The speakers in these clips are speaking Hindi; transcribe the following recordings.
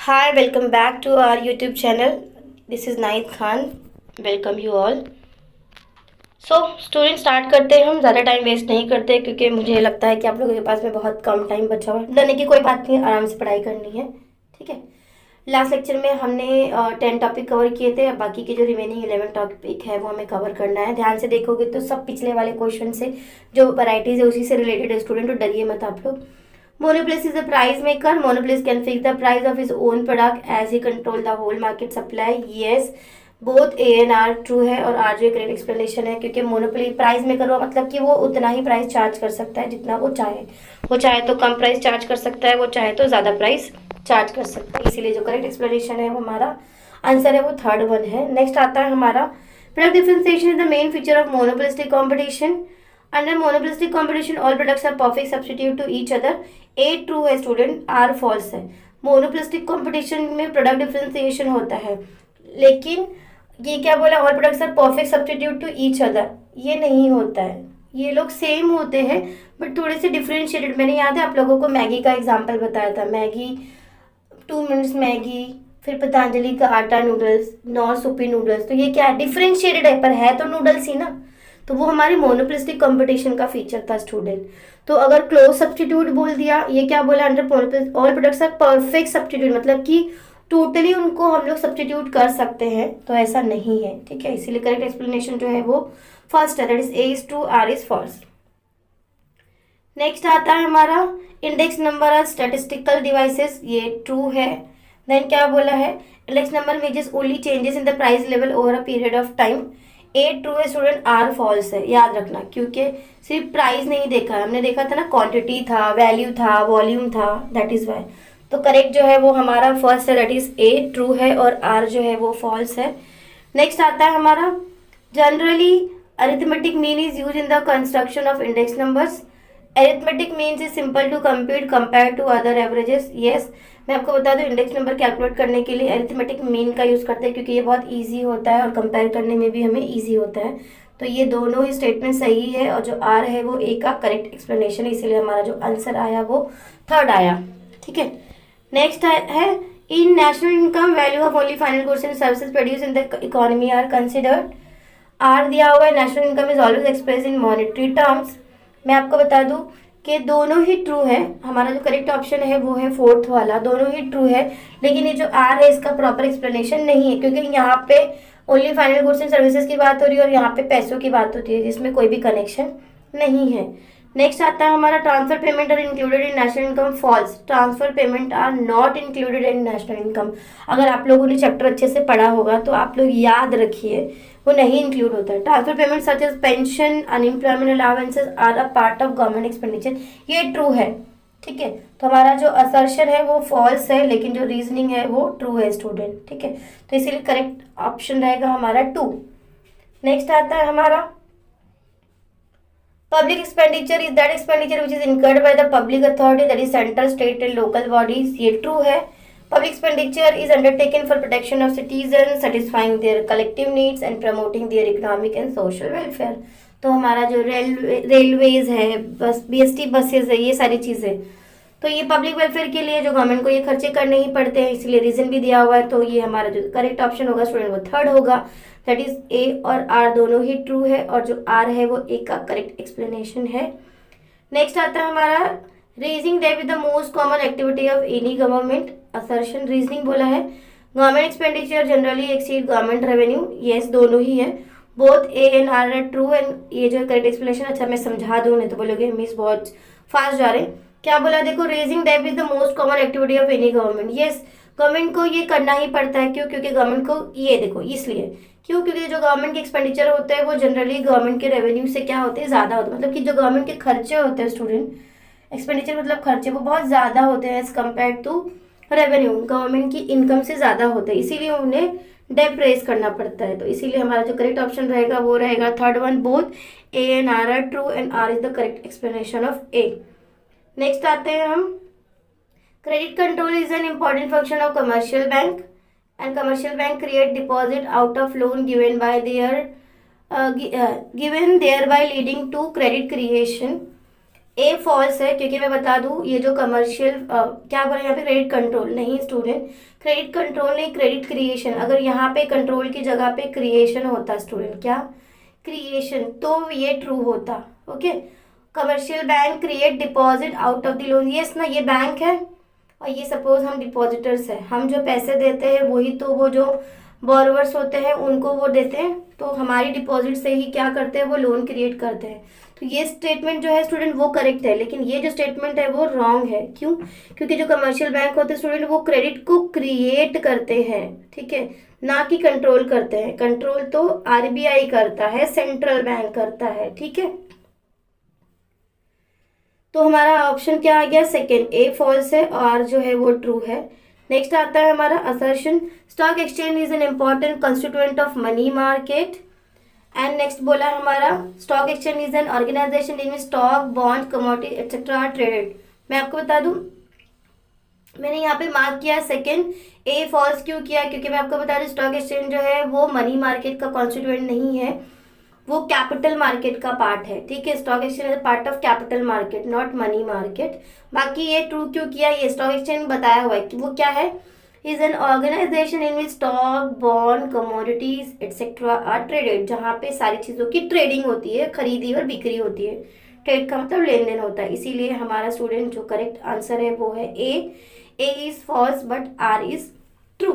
Hi, welcome back to our YouTube channel. This is Naid Khan. Welcome you all. Student start करते हैं। हम ज़्यादा टाइम वेस्ट नहीं करते क्योंकि मुझे लगता है कि आप लोगों के पास में बहुत कम टाइम बचा हुआ है। डरने की कोई बात नहीं, आराम से पढ़ाई करनी है। ठीक है। लास्ट लेक्चर में हमने 10 टॉपिक कवर किए थे। बाकी के जो रिमेनिंग 11 टॉपिक है वो हमें कवर करना है। ध्यान से देखोगे तो सब पिछले वाले क्वेश्चन से जो वैराइटीज है उसी से रिलेटेड है स्टूडेंट, तो डरिए मत आप लोग। Monopolist is a price maker. Monopolist can fix the price of his own product as he control the whole market supply. Yes, both A and R true है और R जो करेक्ट एक्सप्लेनेशन है, क्योंकि मोनोपोली प्राइस मेकर हुआ मतलब कि वो उतना ही प्राइस चार्ज कर सकता है जितना वो चाहे। वो चाहे तो कम प्राइस चार्ज कर सकता है, वो चाहे तो ज़्यादा प्राइस चार्ज कर सकता है। इसीलिए जो करेक्ट एक्सप्लेनेशन है वो हमारा आंसर है वो थर्ड वन है। नेक्स्ट आता है हमारा product differentiation is the main feature of monopolistic competition. Under monopolistic competition all products are perfect substitute to each other. A true है स्टूडेंट, आर फॉल्स है। मोनोपोलिस्टिक कॉम्पिटिशन में प्रोडक्ट डिफरेंशिएशन होता है, लेकिन ये क्या बोला, all products are perfect substitute to each other, ये नहीं होता है। ये लोग सेम होते हैं बट थोड़े से डिफरेंशिएटेड। मैंने याद है आप लोगों को मैगी का एग्जांपल बताया था। मैगी 2 मिनट्स मैगी, फिर पतंजलि का आटा नूडल्स, नॉर सुपी नूडल्स, तो ये क्या है, डिफरेंशिएटेड है पर है तो नूडल्स ही ना। तो वो हमारे मोनोपोलिस्टिक कंपटीशन का फीचर था स्टूडेंट। तो अगर क्लोज सब्स्टिट्यूट बोल दिया, ये क्या बोला, under monopolistic all products are perfect substitute, मतलब कि टोटली उनको हम लोग सब्स्टिट्यूट कर सकते हैं, तो ऐसा नहीं है। ठीक है, इसीलिए करेक्ट एक्सप्लेनेशन जो है वो फर्स्ट है, that is A is true, R is false. Next आता है हमारा index number are statistical devices, ये ट्रू है। देन क्या बोला है, index number measures only changes in the price level over a period of time. A true है स्टूडेंट, आर फॉल्स है। याद रखना, क्योंकि सिर्फ प्राइस नहीं देखा है हमने, देखा था ना क्वांटिटी था, वैल्यू था, वॉल्यूम था, दैट इज वाई। तो करेक्ट जो है वो हमारा फर्स्ट है, दैट इज ए ट्रू है, और आर जो है वो फॉल्स है। नेक्स्ट आता है हमारा generally arithmetic mean is use in the construction of index numbers. Arithmetic means is simple to compute compare to other averages. Yes, मैं आपको बता दूं इंडेक्स नंबर कैलकुलेट करने के लिए अरिथमेटिक मीन का यूज़ करते हैं, क्योंकि ये बहुत इजी होता है और कंपेयर करने में भी हमें इजी होता है। तो ये दोनों ही स्टेटमेंट सही है, और जो आर है वो ए का करेक्ट एक्सप्लेनेशन है, इसीलिए हमारा जो आंसर आया वो थर्ड आया। ठीक है। नेक्स्ट है in national income value of only final goods and services produce in the economy are considered. R दिया हुआ है, national income is always express in monetary terms. मैं आपको बता दूं कि दोनों ही ट्रू है। हमारा जो करेक्ट ऑप्शन है वो है फोर्थ वाला, दोनों ही ट्रू है। लेकिन ये जो आर है इसका प्रॉपर एक्सप्लेनेशन नहीं है, क्योंकि यहाँ पे only final goods and services की बात हो रही है और यहाँ पे पैसों की बात होती है, जिसमें कोई भी कनेक्शन नहीं है। नेक्स्ट आता है हमारा transfer payment are included in national income. False, transfer payment are not included in national income. अगर आप लोगों ने चैप्टर अच्छे से पढ़ा होगा तो आप लोग याद रखिए वो नहीं इंक्लूड होता है। Transfer payment such as pension, unemployment allowances are a part of government expenditure, ये ट्रू है। ठीक है, तो हमारा जो असर्शन है वो फॉल्स है, लेकिन जो रीजनिंग है वो ट्रू है स्टूडेंट। ठीक है, तो इसीलिए करेक्ट ऑप्शन रहेगा हमारा 2। नेक्स्ट आता है हमारा public expenditure is that expenditure which is incurred by the public authority, that is central, state and local bodies, ये ट्रू है। Public expenditure is undertaken for protection of citizens, satisfying their collective needs and promoting their economic and social welfare। तो हमारा जो रेलवेज है, बस बीएसटी बसेस है, ये सारी चीज़ें, तो ये पब्लिक वेलफेयर के लिए जो गवर्नमेंट को ये खर्चे करने ही पड़ते हैं, इसलिए रीजन भी दिया हुआ है। तो ये हमारा जो करेक्ट ऑप्शन होगा स्टूडेंट वो थर्ड होगा, दैट इज ए और आर दोनों ही ट्रू है, और जो आर है वो ए का करेक्ट एक्सप्लेनेशन है। नेक्स्ट आता है हमारा raising debt with the most common activity of any government. Assertion reasoning बोला है, government expenditure generally exceed government revenue, yes दोनों ही है। Both A and R are true, and ये जो करेक्ट एक्सप्लेनेशन, अच्छा मैं समझा दूँ, नहीं तो बोलोगे मिस बहुत फास्ट जा रहे। क्या बोला, देखो raising debt is the most common activity of any government. Yes, government को ये करना ही पड़ता है, क्यों, क्योंकि गवर्नमेंट को ये देखो इसलिए क्यों, क्योंकि जो गवर्नमेंट के एक्सपेंडिचर होते हैं वो जनरली गवर्नमेंट के रेवेन्यू से क्या होते हैं, ज़्यादा होते हैं। मतलब कि जो गवर्नमेंट के खर्चे होते हैं स्टूडेंट, एक्सपेंडिचर मतलब खर्चे, वो बहुत ज़्यादा होते हैं as compare to revenue, government की इनकम से ज़्यादा होता है, इसीलिए उन्हें डेट रेज करना पड़ता है। तो इसीलिए हमारा जो करेक्ट ऑप्शन रहेगा वो रहेगा third one, both A and R are true, and R is the correct explanation of A. Next आते हैं हम, credit control is an important function of commercial bank, and commercial bank create deposit out of loan given by their given their by leading to credit creation. A false है, क्योंकि मैं बता दूं ये जो कमर्शियल क्या बोले यहाँ पे, क्रेडिट कंट्रोल नहीं स्टूडेंट, क्रेडिट कंट्रोल नहीं, क्रेडिट क्रिएशन। अगर यहाँ पे कंट्रोल की जगह पे क्रिएशन होता स्टूडेंट, क्या क्रिएशन, तो ये ट्रू होता। Okay, commercial bank create deposit out of the loan, yes ना, ये बैंक है और ये सपोज हम डिपॉजिटर्स है, हम जो पैसे देते हैं वही तो वो जो बोरोवर्स होते हैं उनको वो देते हैं, तो हमारी डिपॉजिट से ही क्या करते हैं, वो लोन क्रिएट करते हैं। तो ये स्टेटमेंट जो है स्टूडेंट वो करेक्ट है, लेकिन ये जो स्टेटमेंट है वो रॉन्ग है। क्यों? क्योंकि जो कमर्शियल बैंक होते हैं स्टूडेंट वो क्रेडिट को क्रिएट करते हैं, ठीक है, ना कि कंट्रोल करते हैं। कंट्रोल तो आरबीआई करता है, सेंट्रल बैंक करता है, ठीक है। तो हमारा ऑप्शन क्या आ गया, सेकेंड, ए फॉल्स है और जो है वो ट्रू है। नेक्स्ट आता है हमारा assertion, stock exchange is an important constituent of money market. And next बोला हमारा stock exchange is an organisation in stock bond commodity etcetera traded. मैं आपको बता दूं, मैंने यहाँ पे मार्क किया सेकेंड, ए फॉल्स क्यों किया, क्योंकि मैं आपको बता दूं स्टॉक एक्सचेंज जो है वो मनी मार्केट का कॉन्स्टिट्यूएंट नहीं है, वो कैपिटल मार्केट का पार्ट है, ठीक है। Stock exchange is part of capital market, not money market. बाकी ये ट्रू क्यों किया, ये स्टॉक एक्सचेंज बताया हुआ है कि वो क्या है, is an organisation in which stock bond commodities etcetera are traded, जहाँ पे सारी चीजों की ट्रेडिंग होती है, खरीदी और बिक्री होती है। ट्रेड का मतलब लेन देन होता है, इसीलिए हमारा स्टूडेंट जो करेक्ट आंसर है वो है A is false but R is true.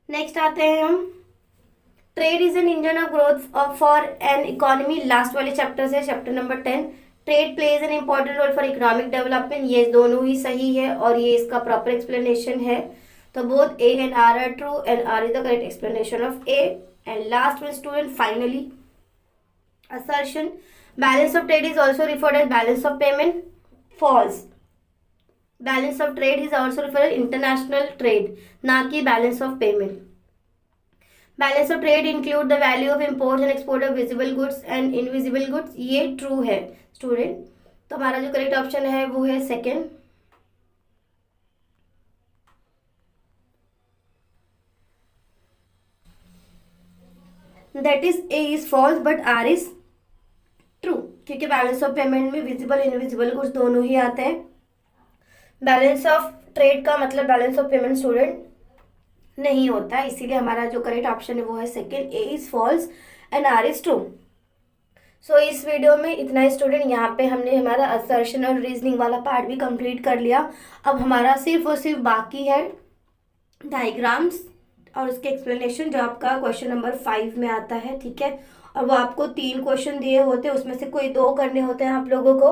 Next आते हैं हम, trade is an engine of growth for an economy, last वाले चैप्टर से, chapter number 10। Trade plays an important role for economic development, ये दोनों ही सही है और ये इसका प्रॉपर एक्सप्लेनेशन है। तो both A and R are true and R is the correct explanation of A. And last one student, finally assertion, balance of trade is also referred as balance of payment, false। Balance of trade is also refer international trade, ना कि balance of payment. Balance of trade include the value of import and export of visible goods and invisible goods, ये ट्रू है स्टूडेंट। तो हमारा जो करेक्ट ऑप्शन है वो है second. That is A is false but R is true, क्योंकि बैलेंस ऑफ पेमेंट में विजिबल इनविजिबल गुड्स दोनों ही आते हैं। बैलेंस ऑफ ट्रेड का मतलब बैलेंस ऑफ पेमेंट स्टूडेंट नहीं होता, इसीलिए हमारा जो करेक्ट ऑप्शन है वो है second, A is false and R is true. So इस वीडियो में इतना ही स्टूडेंट, यहाँ पे हमने हमारा असर्शन और रीजनिंग वाला पार्ट भी कंप्लीट कर लिया। अब हमारा सिर्फ और सिर्फ बाकी है डायग्राम्स और उसके एक्सप्लेनेशन, जो आपका क्वेश्चन नंबर 5 में आता है, ठीक है। और वो आपको 3 क्वेश्चन दिए होते हैं, उसमें से कोई 2 करने होते हैं आप लोगों को,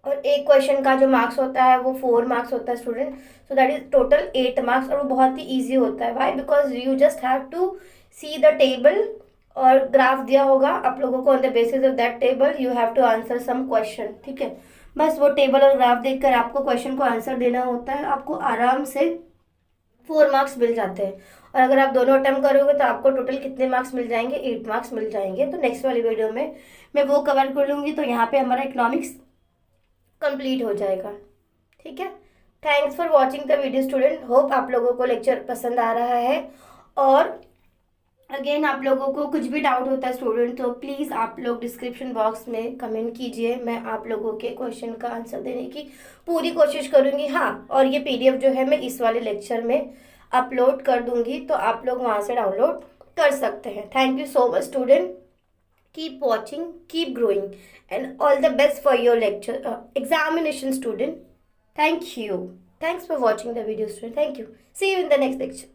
और एक क्वेश्चन का जो मार्क्स होता है वो 4 मार्क्स होता है student. So that is total 8 marks, और वो बहुत ही ईजी होता है। Why? Because you just have to see the table और ग्राफ दिया होगा आप लोगों को, on the basis of that table you have to answer some question, ठीक है। बस वो टेबल और ग्राफ देखकर आपको क्वेश्चन को आंसर देना होता है, आपको आराम से 4 मार्क्स मिल जाते हैं। और अगर आप दोनों अटेम्प्ट करोगे तो आपको टोटल कितने मार्क्स मिल जाएंगे? 8 मार्क्स मिल जाएंगे। तो नेक्स्ट वाली वीडियो में मैं वो कवर कर लूँगी, तो यहाँ पे हमारा इकोनॉमिक्स कंप्लीट हो जाएगा, ठीक है। Thanks for watching the video student, hope आप लोगों को लेक्चर पसंद आ रहा है। और अगेन आप लोगों को कुछ भी डाउट होता है स्टूडेंट, तो प्लीज़ आप लोग डिस्क्रिप्शन बॉक्स में कमेंट कीजिए, मैं आप लोगों के क्वेश्चन का आंसर देने की पूरी कोशिश करूँगी। हाँ, और ये PDF जो है मैं इस वाले लेक्चर में अपलोड कर दूँगी, तो आप लोग वहाँ से डाउनलोड कर सकते हैं। Thank you so much student, keep watching, keep growing, and all the best for your lecture examination student. Thank you. Thanks for watching the video student. Thank you. See you in the next lecture.